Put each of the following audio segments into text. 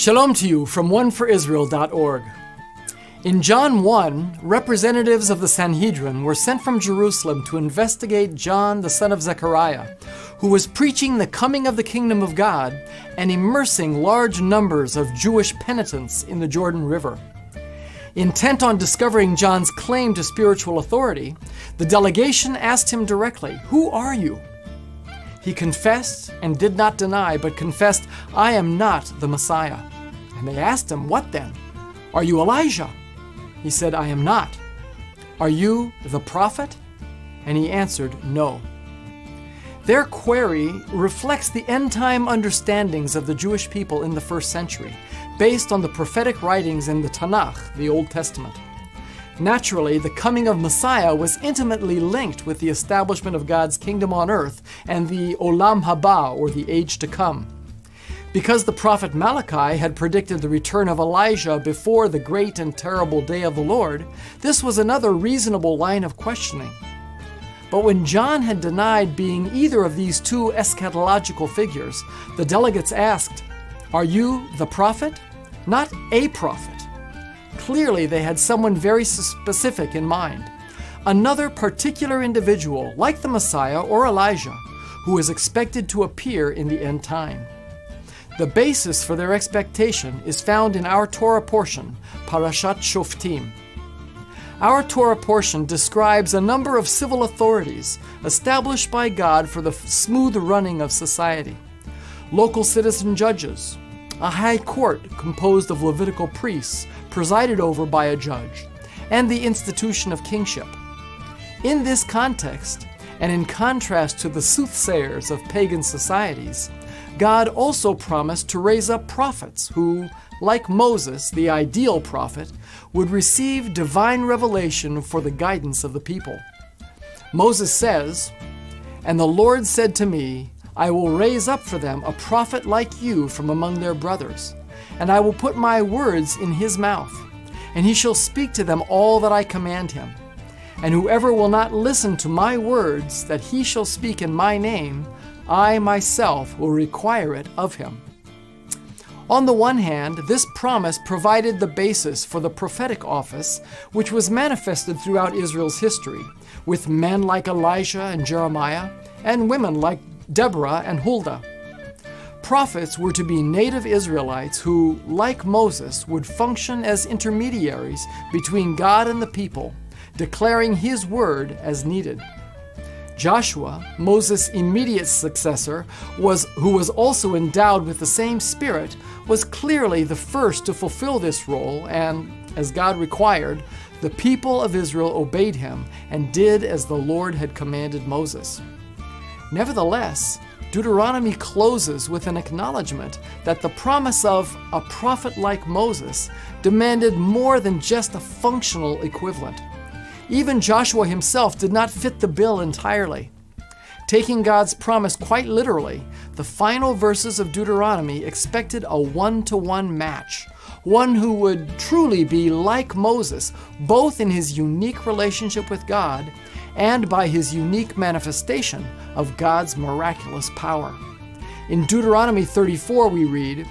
Shalom to you from oneforisrael.org. In John 1, representatives of the Sanhedrin were sent from Jerusalem to investigate John, the son of Zechariah, who was preaching the coming of the kingdom of God and immersing large numbers of Jewish penitents in the Jordan River. Intent on discovering John's claim to spiritual authority, the delegation asked him directly, "Who are you?" He confessed and did not deny, but confessed, "I am not the Messiah." And they asked him, "What then? Are you Elijah?" He said, "I am not." "Are you the prophet?" And he answered, "No." Their query reflects the end-time understandings of the Jewish people in the first century, based on the prophetic writings in the Tanakh, the Old Testament. Naturally, the coming of Messiah was intimately linked with the establishment of God's kingdom on earth and the Olam Haba, or the age to come. Because the prophet Malachi had predicted the return of Elijah before the great and terrible day of the Lord, this was another reasonable line of questioning. But when John had denied being either of these two eschatological figures, the delegates asked, "Are you the prophet?" Not a prophet. Clearly, they had someone very specific in mind. Another particular individual, like the Messiah or Elijah, who is expected to appear in the end time. The basis for their expectation is found in our Torah portion, Parashat Shoftim. Our Torah portion describes a number of civil authorities established by God for the smooth running of society. Local citizen judges, a high court composed of Levitical priests presided over by a judge, and the institution of kingship. In this context, and in contrast to the soothsayers of pagan societies, God also promised to raise up prophets who, like Moses, the ideal prophet, would receive divine revelation for the guidance of the people. Moses says, "And the Lord said to me, I will raise up for them a prophet like you from among their brothers, and I will put my words in his mouth, and he shall speak to them all that I command him. And whoever will not listen to my words that he shall speak in my name, I myself will require it of him." On the one hand, this promise provided the basis for the prophetic office, which was manifested throughout Israel's history, with men like Elijah and Jeremiah, and women like Deborah and Huldah. Prophets were to be native Israelites who, like Moses, would function as intermediaries between God and the people, declaring his word as needed. Joshua, Moses' immediate successor, who was also endowed with the same spirit, was clearly the first to fulfill this role, and, as God required, the people of Israel obeyed him and did as the Lord had commanded Moses. Nevertheless, Deuteronomy closes with an acknowledgement that the promise of a prophet like Moses demanded more than just a functional equivalent. Even Joshua himself did not fit the bill entirely. Taking God's promise quite literally, the final verses of Deuteronomy expected a one-to-one match, one who would truly be like Moses, both in his unique relationship with God and by his unique manifestation of God's miraculous power. In Deuteronomy 34 we read,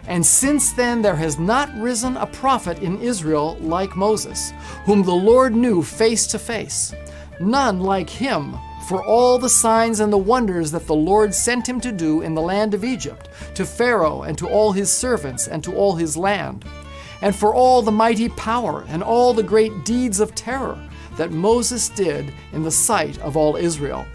"And since then there has not risen a prophet in Israel like Moses, whom the Lord knew face to face, none like him, for all the signs and the wonders that the Lord sent him to do in the land of Egypt, to Pharaoh and to all his servants and to all his land, and for all the mighty power and all the great deeds of terror that Moses did in the sight of all Israel."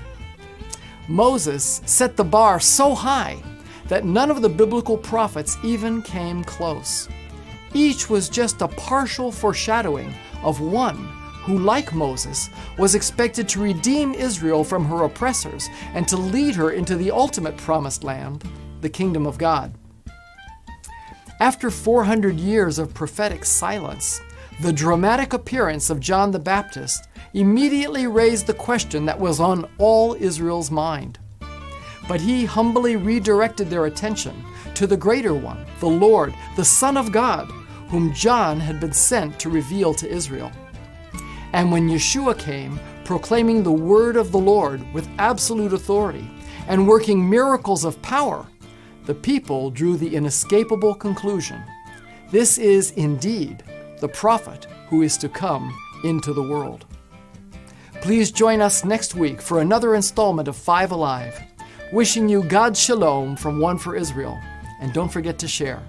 Moses set the bar so high that none of the biblical prophets even came close. Each was just a partial foreshadowing of one who, like Moses, was expected to redeem Israel from her oppressors and to lead her into the ultimate promised land, the kingdom of God. After 400 years of prophetic silence, the dramatic appearance of John the Baptist immediately raised the question that was on all Israel's mind. But he humbly redirected their attention to the greater one, the Lord, the Son of God, whom John had been sent to reveal to Israel. And when Yeshua came, proclaiming the word of the Lord with absolute authority and working miracles of power, the people drew the inescapable conclusion: this is indeed the prophet who is to come into the world. Please join us next week for another installment of Five Alive. Wishing you God's shalom from One for Israel. And don't forget to share.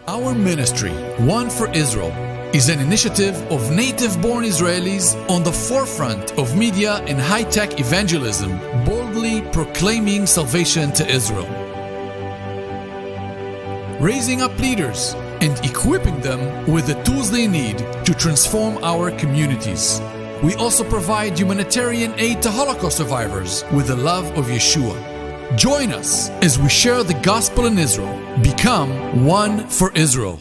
Our ministry, One for Israel, is an initiative of native-born Israelis on the forefront of media and high-tech evangelism, boldly proclaiming salvation to Israel. Raising up leaders and equipping them with the tools they need to transform our communities. We also provide humanitarian aid to Holocaust survivors with the love of Yeshua. Join us as we share the gospel in Israel. Become One for Israel.